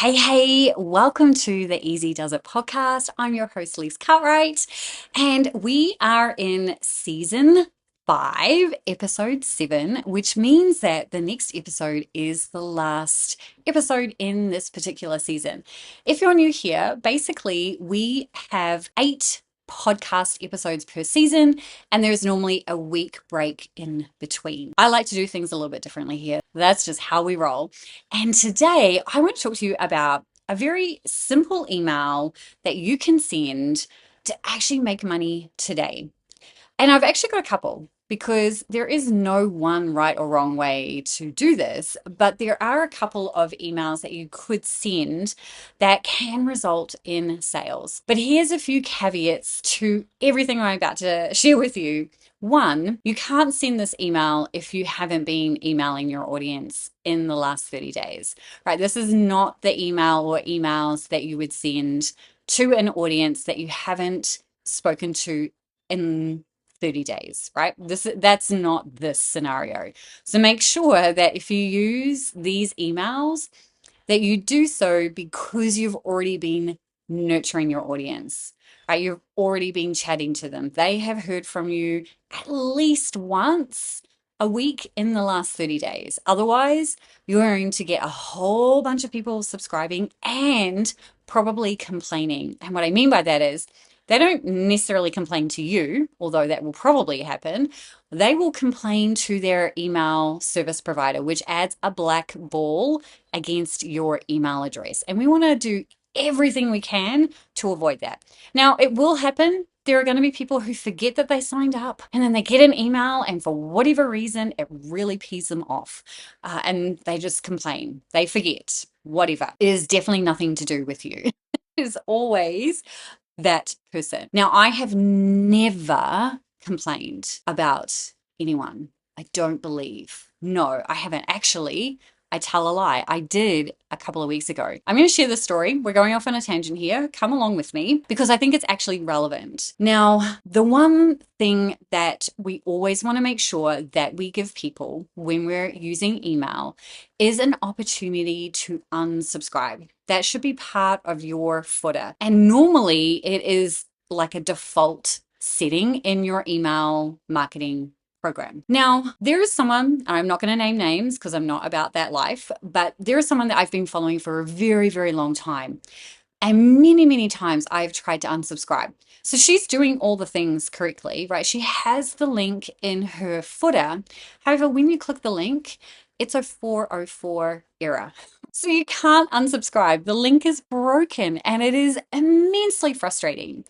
Hey, welcome to the Easy Does It podcast. I'm your host, Lise Cartwright, and we are in season 5, episode 7, which means that the next episode is the last episode in this particular season. If you're new here, basically, we have 8 podcast episodes per season, and there's normally a week break in between. I like to do things a little bit differently here. That's just how we roll. And today I want to talk to you about a very simple email that you can send to actually make money today. And I've actually got a couple because there is no one right or wrong way to do this, but there are a couple of emails that you could send that can result in sales. But here's a few caveats to everything I'm about to share with you. One, you can't send this email if you haven't been emailing your audience in the last 30 days, right? This is not the email or emails that you would send to an audience that you haven't spoken to in 30 days, right? That's not this scenario. So make sure that if you use these emails, that you do so because you've already been nurturing your audience, right? You've already been chatting to them. They have heard from you at least once a week in the last 30 days. Otherwise, you're going to get a whole bunch of people subscribing and probably complaining. And what I mean by that is they don't necessarily complain to you, although that will probably happen. They will complain to their email service provider, which adds a black ball against your email address. And we want to do everything we can to avoid that. Now, it will happen. There are going to be people who forget that they signed up and then they get an email, and for whatever reason, it really pees them off and they just complain. They forget, whatever. It is definitely nothing to do with you. It is always that person. Now, I have never complained about anyone. I don't believe. No, I haven't. Actually, I tell a lie. I did a couple of weeks ago. I'm going to share this story. We're going off on a tangent here. Come along with me because I think it's actually relevant. Now, the one thing that we always want to make sure that we give people when we're using email is an opportunity to unsubscribe. That should be part of your footer. And normally it is like a default setting in your email marketing program. Now, there is someone, I'm not going to name names because I'm not about that life, but there is someone that I've been following for a very, very long time. And many, many times I've tried to unsubscribe. So she's doing all the things correctly, right? She has the link in her footer. However, when you click the link, it's a 404 error. So you can't unsubscribe. The link is broken and it is immensely frustrating.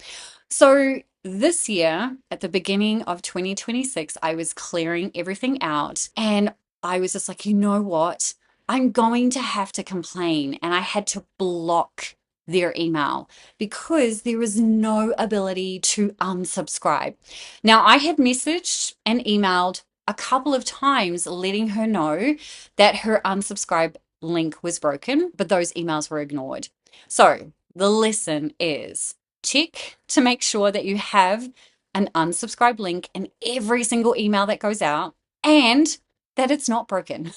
So this year, at the beginning of 2026, I was clearing everything out and I was just like, you know what? I'm going to have to complain. And I had to block their email because there was no ability to unsubscribe. Now, I had messaged and emailed a couple of times letting her know that her unsubscribe link was broken, but those emails were ignored. So the lesson is check to make sure that you have an unsubscribe link in every single email that goes out and that it's not broken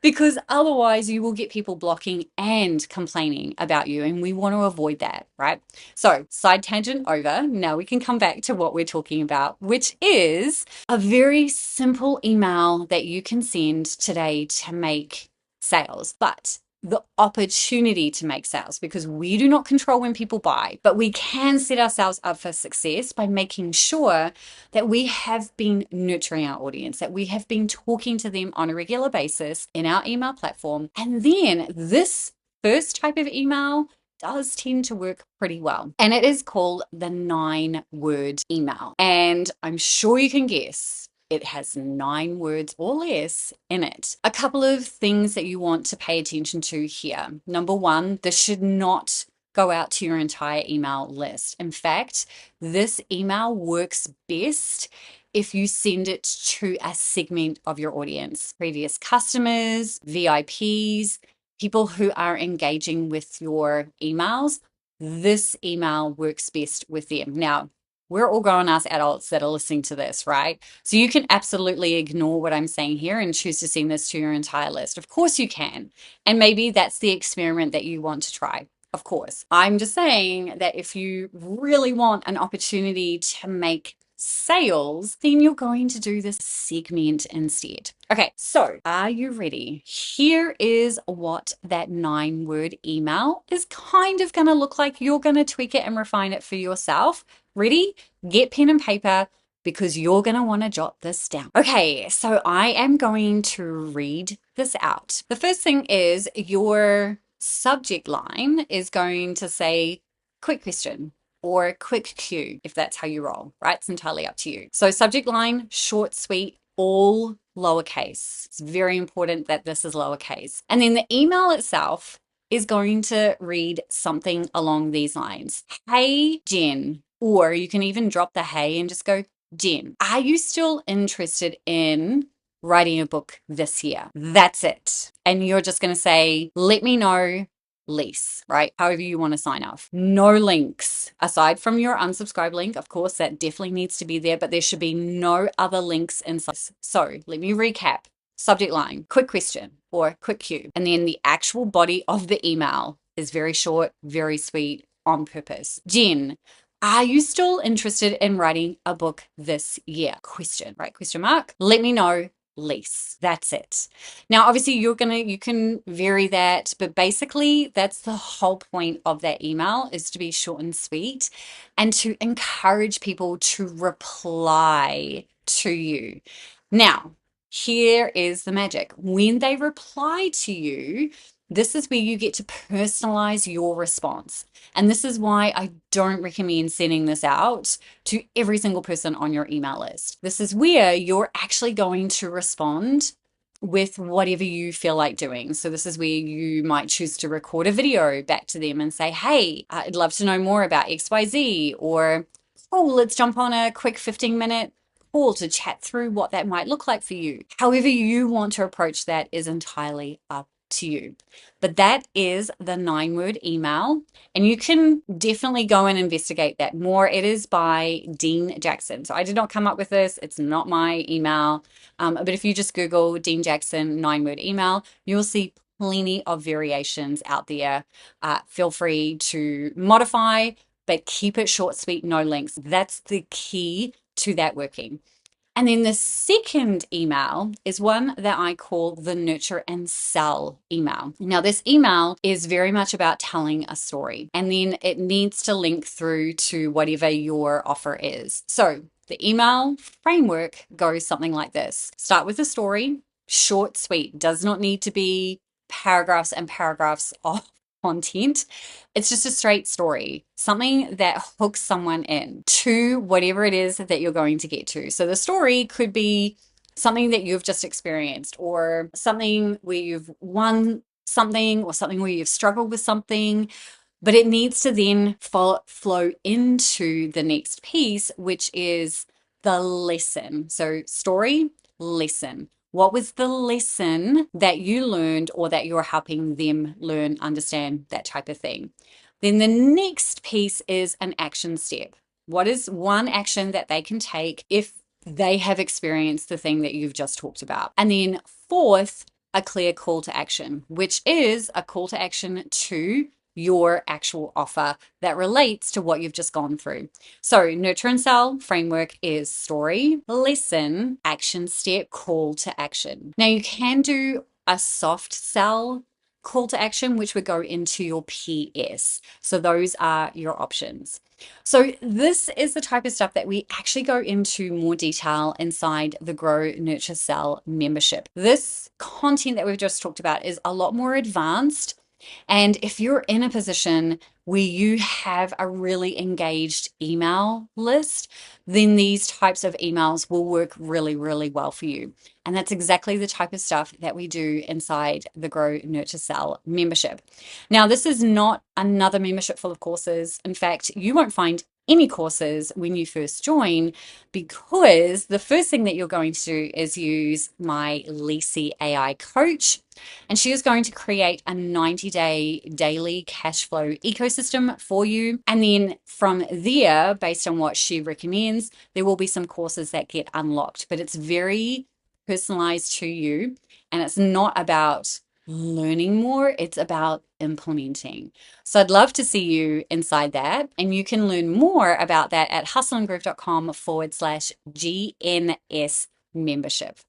because otherwise you will get people blocking and complaining about you, and we want to avoid that, right? So side tangent over. Now we can come back to what we're talking about, which is a very simple email that you can send today to make sales, but the opportunity to make sales, because we do not control when people buy, but we can set ourselves up for success by making sure that we have been nurturing our audience, that we have been talking to them on a regular basis in our email platform. And then this first type of email does tend to work pretty well. And it is called the 9-word email. And I'm sure you can guess it has 9 words or less in it. A couple of things that you want to pay attention to here. Number one, this should not go out to your entire email list. In fact, this email works best if you send it to a segment of your audience, previous customers, VIPs, people who are engaging with your emails. This email works best with them. Now, We're all grown ass adults that are listening to this, right? So you can absolutely ignore what I'm saying here and choose to send this to your entire list. Of course you can. And maybe that's the experiment that you want to try. Of course. I'm just saying that if you really want an opportunity to make sales, then you're going to do this segment instead. Okay, so are you ready? Here is what that 9-word email is kind of going to look like. You're going to tweak it and refine it for yourself. Ready? Get pen and paper because you're going to want to jot this down. Okay, so I am going to read this out. The first thing is your subject line is going to say, quick question or quick cue, if that's how you roll, right? It's entirely up to you. So subject line, short, sweet, all lowercase. It's very important that this is lowercase. And then the email itself is going to read something along these lines. Hey, Jen. Or you can even drop the hey and just go, Jen, are you still interested in writing a book this year? That's it. And you're just going to say, let me know, lease, right? However you want to sign off. No links aside from your unsubscribe link. Of course, that definitely needs to be there, but there should be no other links inside. So let me recap. Subject line, quick question or quick cue. And then the actual body of the email is very short, very sweet, on purpose. Jen, are you still interested in writing a book this year? Question, right? Question mark. Let me know, lease. That's it. Now, obviously you can vary that, but basically that's the whole point of that email is to be short and sweet and to encourage people to reply to you. Now, here is the magic. When they reply to you, this is where you get to personalize your response. And this is why I don't recommend sending this out to every single person on your email list. This is where you're actually going to respond with whatever you feel like doing. So this is where you might choose to record a video back to them and say, hey, I'd love to know more about XYZ, or, oh, let's jump on a quick 15-minute call to chat through what that might look like for you. However you want to approach that is entirely up to you. But that is the 9-word email, and you can definitely go and investigate that more. It is by Dean Jackson. So I did not come up with this. It's not my email. But if you just Google Dean Jackson 9-word email, you'll see plenty of variations out there. Feel free to modify, but keep it short, sweet, no links. That's the key to that working. And then the second email is one that I call the nurture and sell email. Now, this email is very much about telling a story, and then it needs to link through to whatever your offer is. So the email framework goes something like this. Start with a story, short, sweet, does not need to be paragraphs and paragraphs of content. It's just a straight story, something that hooks someone in to whatever it is that you're going to get to. So the story could be something that you've just experienced, or something where you've won something, or something where you've struggled with something, but it needs to then flow into the next piece, which is the lesson. So story, lesson. What was the lesson that you learned, or that you're helping them learn, understand, that type of thing? Then the next piece is an action step. What is one action that they can take if they have experienced the thing that you've just talked about? And then fourth, a clear call to action, which is a call to action to your actual offer that relates to what you've just gone through. So nurture and sell framework is story, lesson, action step, call to action. Now you can do a soft sell call to action, which would go into your PS. So those are your options. So this is the type of stuff that we actually go into more detail inside the Grow, Nurture, Sell membership. This content that we've just talked about is a lot more advanced. And if you're in a position where you have a really engaged email list, then these types of emails will work really, really well for you. And that's exactly the type of stuff that we do inside the Grow, Nurture, Sell membership. Now, this is not another membership full of courses. In fact, you won't find any courses when you first join, because the first thing that you're going to do is use my Lisi AI coach, and she is going to create a 90-day daily cash flow ecosystem for you. And then from there, based on what she recommends, there will be some courses that get unlocked, but it's very personalized to you. And it's not about learning more, it's about implementing. So I'd love to see you inside that. And you can learn more about that at hustleandgroove.com/GNS membership.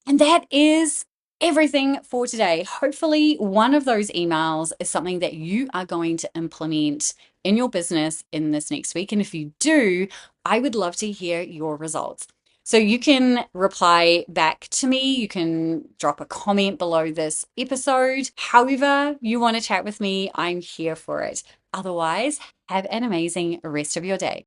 And that is everything for today. Hopefully, one of those emails is something that you are going to implement in your business in this next week. And if you do, I would love to hear your results. So you can reply back to me. You can drop a comment below this episode. However you want to chat with me, I'm here for it. Otherwise, have an amazing rest of your day.